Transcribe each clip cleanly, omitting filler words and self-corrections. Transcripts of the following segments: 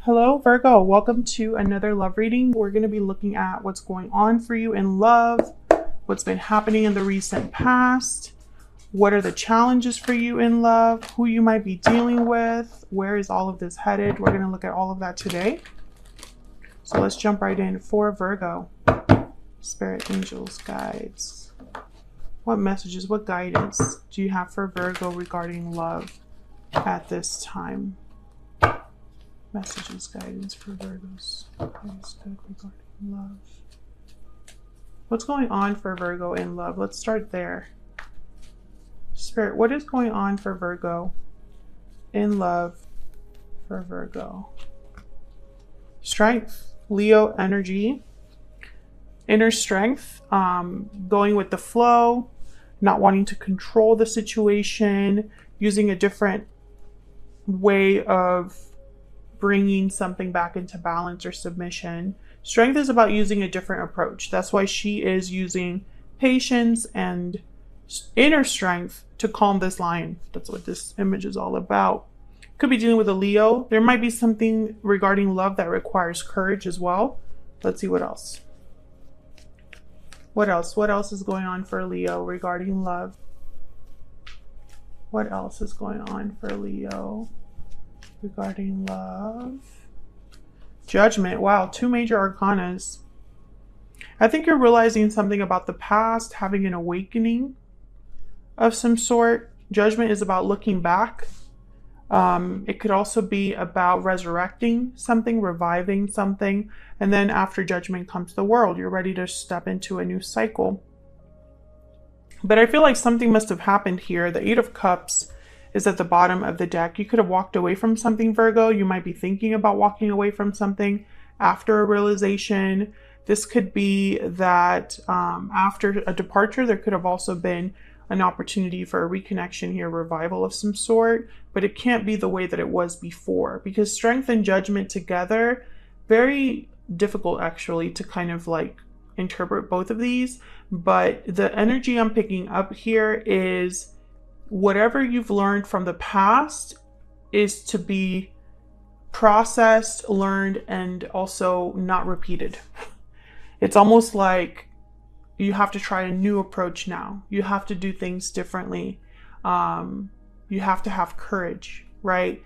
Hello, Virgo. Welcome to another love reading. We're going to be looking at what's going on for you in love, what's been happening in the recent past, what are the challenges for you in love, who you might be dealing with, where is all of this headed. We're going to look at all of that today. So let's jump right in for Virgo. Spirit, angels, guides. What messages, what guidance do you have for Virgo regarding love at this time? Messages, guidance for Virgos. Good regarding love. What's going on for Virgo in love? Let's start there. Spirit, what is going on for Virgo in love for Virgo? Strength, Leo energy, inner strength, going with the flow, not wanting to control the situation, using a different way of bringing something back into balance or submission. Strength is about using a different approach. That's why she is using patience and inner strength to calm this lion. That's what this image is all about. Could be dealing with a Leo. There might be something regarding love that requires courage as well. Let's see what else. What else? What else is going on for Leo regarding love? What else is going on for Leo regarding love? Judgment. Wow, two major arcanas. I think you're realizing something about the past, having an awakening of some sort. Judgment is about looking back. It could also be about resurrecting something, reviving something, and then after judgment comes the world. You're ready to step into a new cycle. But I feel like something must have happened here. The Eight of Cups is at the bottom of the deck. You could have walked away from something, Virgo. You might be thinking about walking away from something after a realization. This could be that after a departure, there could have also been an opportunity for a reconnection here, revival of some sort, but it can't be the way that it was before, because strength and judgment together, very difficult actually to kind of like interpret both of these. But the energy I'm picking up here is whatever you've learned from the past is to be processed, learned, and also not repeated. It's almost like you have to try a new approach now. You have to do things differently. You have to have courage, right?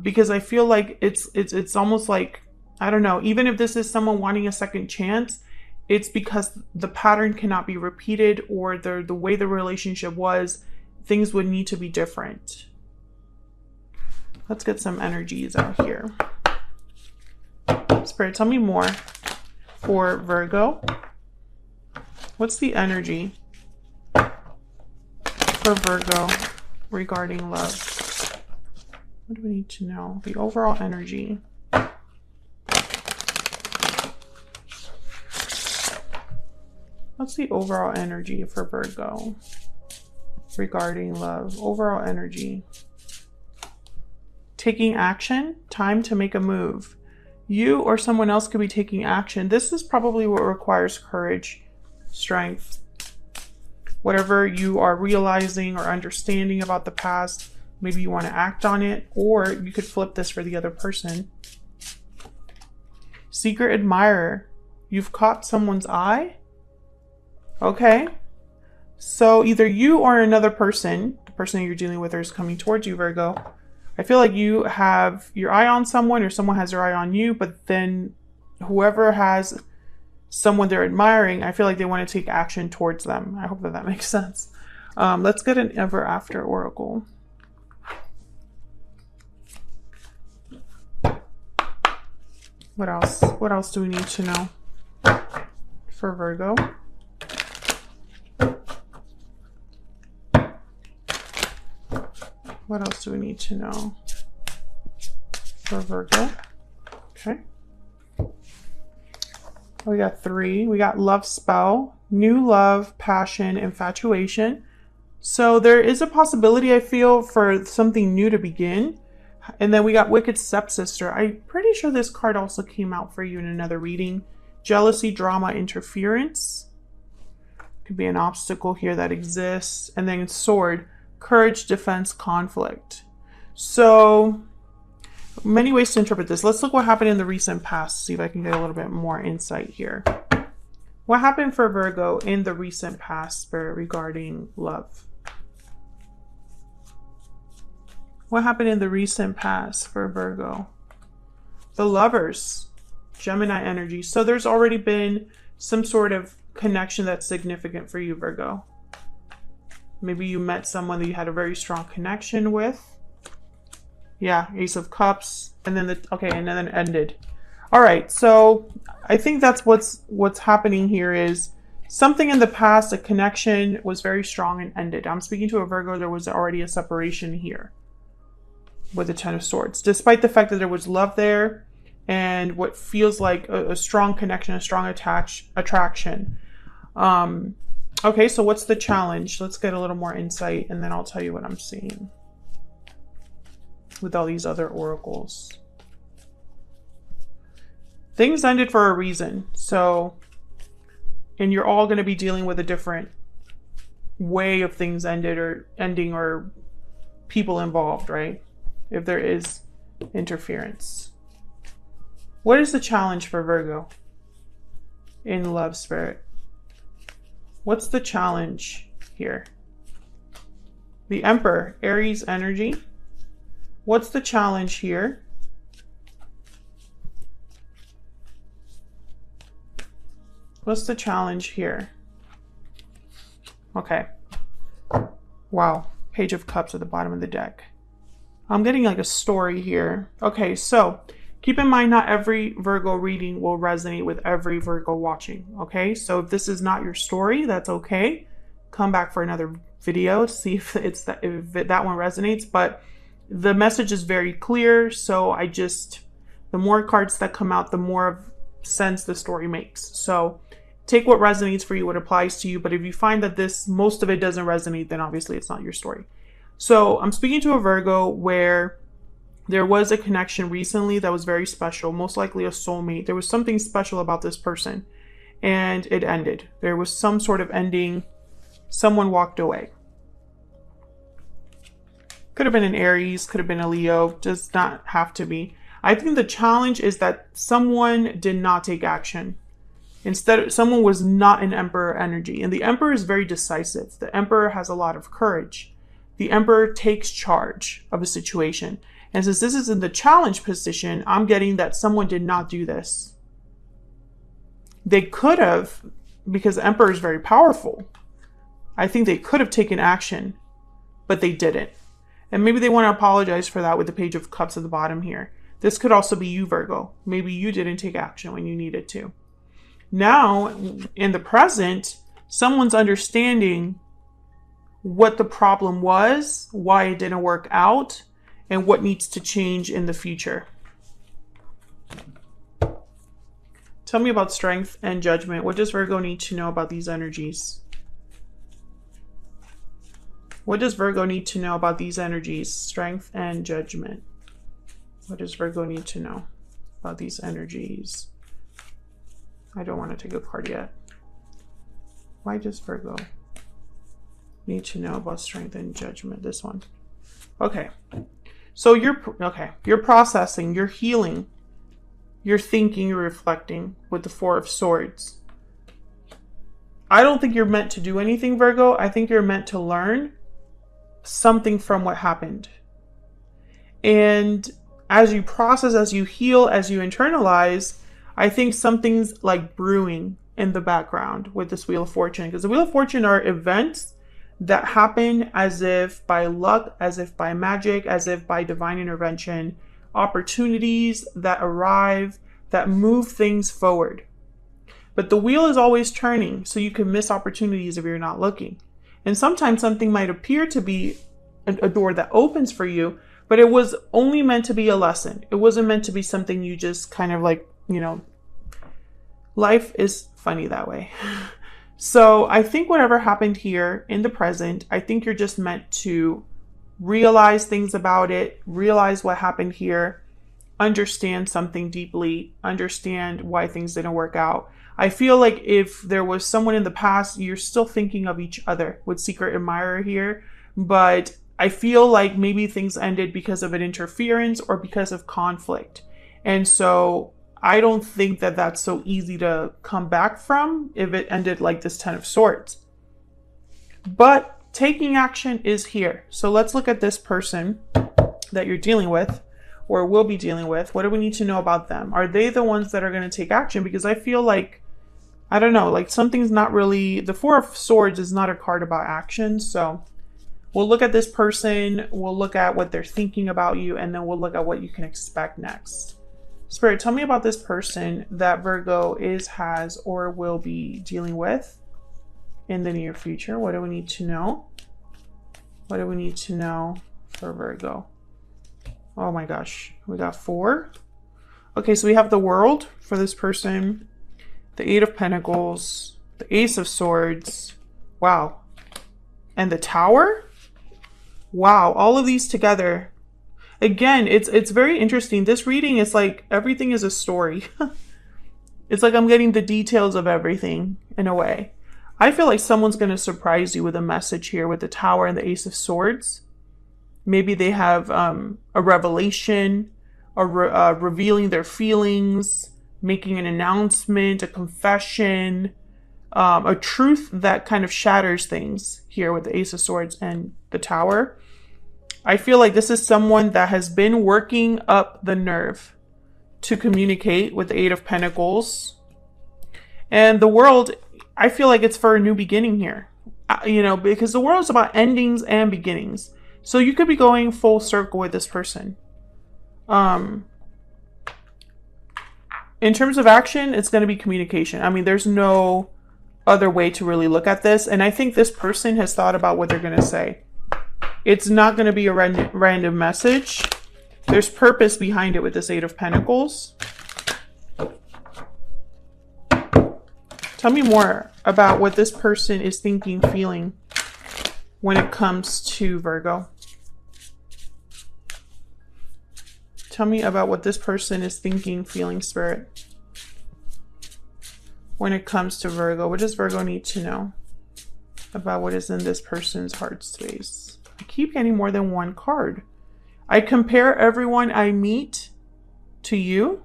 Because I feel like it's almost like, I don't know, even if this is someone wanting a second chance, it's because the pattern cannot be repeated, or the way the relationship was, things would need to be different. Let's get some energies out here. Spirit, tell me more for Virgo. What's the energy for Virgo regarding love? What do we need to know? The overall energy. What's the overall energy for Virgo regarding love? Overall energy. Taking action, time to make a move. You or someone else could be taking action. This is probably what requires courage, strength. Whatever you are realizing or understanding about the past, maybe you want to act on it, or you could flip this for the other person. Secret admirer. You've caught someone's eye. Okay. So either you or another person, the person that you're dealing with, is coming towards you, Virgo. I feel like you have your eye on someone, or someone has their eye on you, but then whoever has someone they're admiring, I feel like they want to take action towards them. I hope that makes sense. Let's get an ever after oracle. What else? What else do we need to know for Virgo? What else do we need to know for Virgo? Okay. We got 3. We got love spell, new love, passion, infatuation. So there is a possibility, I feel, for something new to begin. And then we got wicked stepsister. I'm pretty sure this card also came out for you in another reading. Jealousy, drama, interference. Could be an obstacle here that exists. And then sword, courage, defense, conflict. So many ways to interpret this. Let's look what happened in the recent past. See if I can get a little bit more insight here. What happened for Virgo in the recent past, Spirit, regarding love? What happened in the recent past for Virgo? The Lovers, Gemini energy. So there's already been some sort of connection that's significant for you, Virgo. Maybe you met someone that you had a very strong connection with. Yeah, Ace of Cups, and then and then it ended. All right, so I think that's what's happening here is something in the past, a connection was very strong and ended. I'm speaking to a Virgo, there was already a separation here with the Ten of Swords, despite the fact that there was love there and what feels like a strong connection, a strong attraction. Okay, so what's the challenge? Let's get a little more insight, and then I'll tell you what I'm seeing with all these other oracles. Things ended for a reason. So, and you're all going to be dealing with a different way of things ended or ending, or people involved, right? If there is interference. What is the challenge for Virgo in love, Spirit? What's the challenge here? The Emperor, Aries energy. What's the challenge here? What's the challenge here? Okay. Wow. Page of Cups at the bottom of the deck. I'm getting like a story here. Okay, so keep in mind, not every Virgo reading will resonate with every Virgo watching. Okay, so if this is not your story, that's okay. Come back for another video to see if that one resonates. But the message is very clear, so the more cards that come out, the more sense the story makes. So take what resonates for you, what applies to you. But if you find that most of it doesn't resonate, then obviously it's not your story. So I'm speaking to a Virgo where there was a connection recently that was very special, most likely a soulmate. There was something special about this person, and it ended. There was some sort of ending. Someone walked away. Could have been an Aries, could have been a Leo, does not have to be. I think the challenge is that someone did not take action. Instead, someone was not an Emperor energy. And the Emperor is very decisive. The Emperor has a lot of courage. The Emperor takes charge of a situation. And since this is in the challenge position, I'm getting that someone did not do this. They could have, because the Emperor is very powerful. I think they could have taken action, but they didn't. And maybe they want to apologize for that with the Page of Cups at the bottom here. This could also be you, Virgo. Maybe you didn't take action when you needed to. Now, in the present, someone's understanding what the problem was, why it didn't work out, and what needs to change in the future. Tell me about strength and judgment. What does Virgo need to know about these energies? What does Virgo need to know about these energies? Strength and judgment. What does Virgo need to know about these energies? I don't want to take a card yet. Why does Virgo need to know about strength and judgment? This one. Okay. So you're processing, you're healing, you're thinking, you're reflecting with the Four of Swords. I don't think you're meant to do anything, Virgo. I think you're meant to learn something from what happened. And as you process, as you heal, as you internalize, I think something's like brewing in the background with this Wheel of Fortune. Because the Wheel of Fortune are events that happen as if by luck, as if by magic, as if by divine intervention, opportunities that arrive, that move things forward. But the wheel is always turning, so you can miss opportunities if you're not looking. And sometimes something might appear to be a door that opens for you, but it was only meant to be a lesson. It wasn't meant to be something you just kind of like, life is funny that way. So I think whatever happened here in the present, I think you're just meant to realize things about it, realize what happened here, understand something deeply, understand why things didn't work out. I feel like if there was someone in the past, you're still thinking of each other with Secret Admirer here, but I feel like maybe things ended because of an interference or because of conflict. And so I don't think that that's so easy to come back from if it ended like this 10 of Swords. But taking action is here. So let's look at this person that you're dealing with or will be dealing with. What do we need to know about them? Are they the ones that are going to take action? Because I feel like, I don't know, like something's not really, the Four of Swords is not a card about action. So we'll look at this person, we'll look at what they're thinking about you, and then we'll look at what you can expect next. Spirit, tell me about this person that Virgo is, has, or will be dealing with in the near future. What do we need to know? What do we need to know for Virgo? Oh my gosh, we got 4. Okay, so we have the World for this person, the 8 of Pentacles, the Ace of Swords, wow, and the Tower. Wow, all of these together. Again, it's very interesting. This reading is like everything is a story. It's like I'm getting the details of everything in a way. I feel like someone's going to surprise you with a message here with the Tower and the Ace of Swords. Maybe they have a revelation, revealing their feelings, making an announcement, a confession, a truth that kind of shatters things here with the Ace of Swords and the Tower. I feel like this is someone that has been working up the nerve to communicate with the 8 of Pentacles. And the World, I feel like it's for a new beginning here. You know, because the World is about endings and beginnings. So you could be going full circle with this person. In terms of action, it's going to be communication. I mean, there's no other way to really look at this. And I think this person has thought about what they're going to say. It's not going to be a random message. There's purpose behind it with this 8 of Pentacles. Tell me more about what this person is thinking, feeling when it comes to Virgo. Tell me about what this person is thinking, feeling, Spirit, when it comes to Virgo. What does Virgo need to know about what is in this person's heart space? I keep getting more than one card. I compare everyone I meet to you,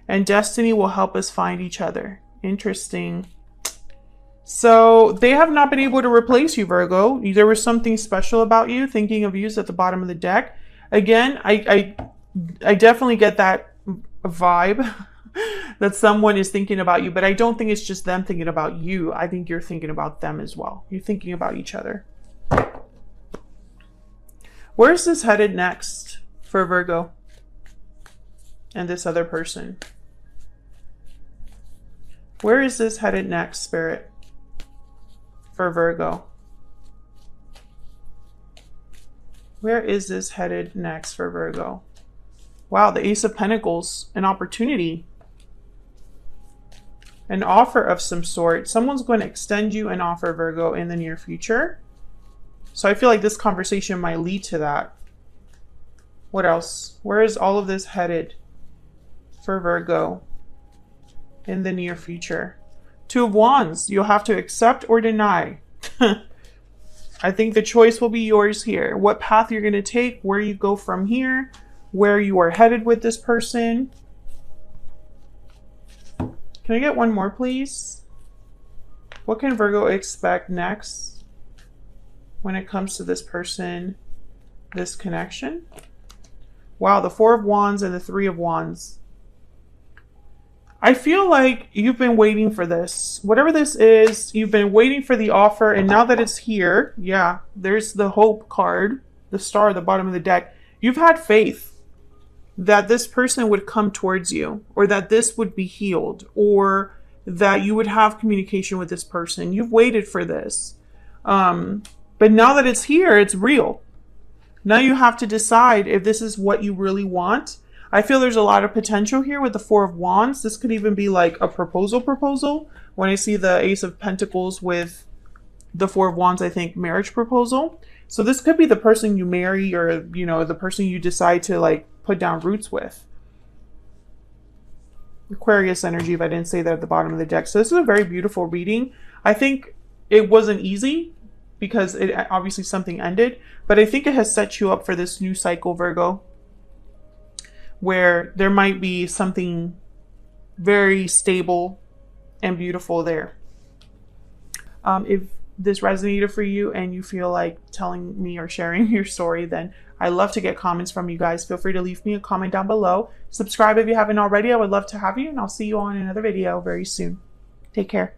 and destiny will help us find each other. Interesting. So they have not been able to replace you, Virgo. There was something special about you. Thinking of you is at the bottom of the deck. Again, I definitely get that vibe that someone is thinking about you, but I don't think it's just them thinking about you. I think you're thinking about them as well. You're thinking about each other. Where's this headed next for Virgo and this other person? Where is this headed next, Spirit, for Virgo? Where is this headed next for Virgo? Wow, the Ace of Pentacles, an opportunity, an offer of some sort. Someone's going to extend you an offer, Virgo, in the near future. So I feel like this conversation might lead to that. What else? Where is all of this headed for Virgo in the near future? 2 of Wands. You'll have to accept or deny. I think the choice will be yours here. What path you're going to take, where you go from here, where you are headed with this person. Can I get one more, please? What can Virgo expect next when it comes to this person, this connection? Wow, the 4 of Wands and the 3 of Wands. I feel like you've been waiting for this. Whatever this is, you've been waiting for the offer, and now that it's here, yeah, there's the hope card, the star at the bottom of the deck. You've had faith that this person would come towards you, or that this would be healed, or that you would have communication with this person. You've waited for this. But now that it's here, it's real. Now you have to decide if this is what you really want. I feel there's a lot of potential here with the 4 of Wands. This could even be like a proposal. When I see the Ace of Pentacles with the 4 of Wands, I think marriage proposal. So this could be the person you marry, or, you know, the person you decide to like put down roots with. Aquarius energy, if I didn't say that at the bottom of the deck. So this is a very beautiful reading. I think it wasn't easy, because it obviously something ended, but I think it has set you up for this new cycle, Virgo, where there might be something very stable and beautiful there. If this resonated for you and you feel like telling me or sharing your story, then I love to get comments from you guys. Feel free to leave me a comment down below. Subscribe if you haven't already. I would love to have you, and I'll see you on another video very soon. Take care.